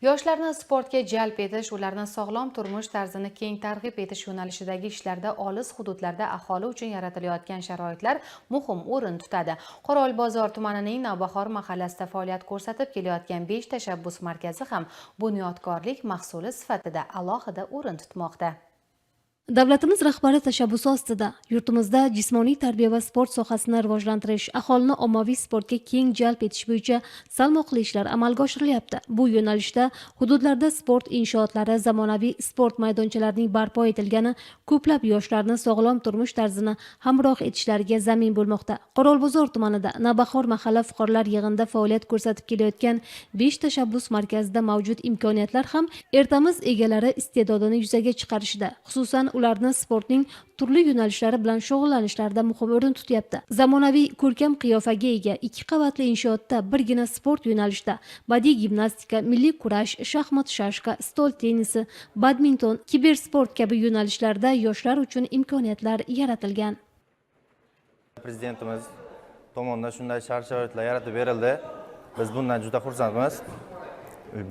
Yoshlarni sportga jalb etish, ularni sog'lom turmush tarzini keng targ'ib etish yo'nalishidagi ishlarda olis hududlarda aholi uchun yaratilayotgan sharoitlar muhim o'rin tutadi. Qorovulbozor tumanining Navbahor mahallasida faoliyat ko'rsatib kelayotgan 5 tashabbus markazi ham bunyodkorlik mahsuli sifatida alohida o'rin tutmoqda. Davlatimiz rahbari tashabbusi ostida yurtimizda jismoniy tarbiya va sport sohasini rivojlantirish, aholini ommaviy sportga keng jalb etish bo'yicha salmoqli ishlar amalga oshirilyapti. Bu yo'nalishda hududlarda sport inshootlari, zamonaviy sport maydonchalarining barpo etilgani ko'plab yoshlarni sog'lom turmush tarzini hamroh etishlariga zamin bo'lmoqda. Qorovulbozor tumanida Navbahor mahalla fuqarolar yig'inida faoliyat ko'rsatib kelayotgan 5 tashabbus markazida mavjud imkoniyatlar ham ertamiz egalari iste'dodini yuzaga chiqarishida, xususan ularni sportning turli yo'nalishlari bilan shug'ullanishlarida muhim o'rin tutyapti. Zamonaviy ko'rkam qiyofaga ega 2 qavatli inshootda birgina sport yo'nalishida badiiy gimnastika, milliy kurash, shaxmat shashka, stol tennisi, badminton, kibersport kabi yo'nalishlarda yoshlar uchun imkoniyatlar yaratilgan. Prezidentimiz tomonidan shunday shart-sharoitlar yaratib berildi. Biz bundan juda xursandmiz.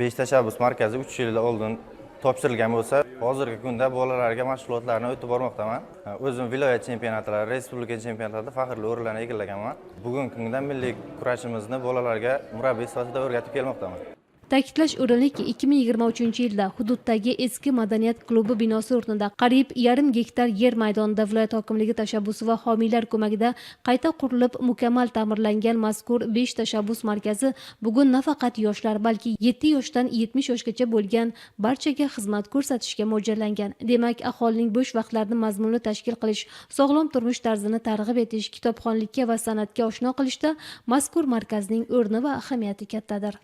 5 tashabbus markazi 3 yil oldin topshirilgan bo'lsa, hozirgi kunda bolalarga mashg'ulotlarni o'tib bormoqdaman. O'zim viloyat chempionatlari, respublika chempionatlarida faxrli o'rinlarni egallaganman. Bugungi kunda milliy kurashimizni bolalarga murabbiy sifatida o'rgatib kelmoqdaman. Ta'kidlash o'rinliki, 2023-yilda hududdagi eski madaniyat klubi binosi o'rnida qariyb 1,5 gektar yer maydonida viloyat hokimligi tashabbusi va homiylar ko'magida qayta qurilib, mukammal ta'mirlangan mazkur 5 tashabbus markazi bugun nafaqat yoshlar, balki 7 yoshdan 70 yoshgacha bo'lgan barchaga xizmat ko'rsatishga mo'ljallangan. Demak, aholining bo'sh vaqtlarini mazmunli tashkil qilish, sog'lom turmush tarzini targ'ib etish, kitobxonlikka va san'atga oshno qilishda mazkur markazning o'rni va ahamiyati kattadir.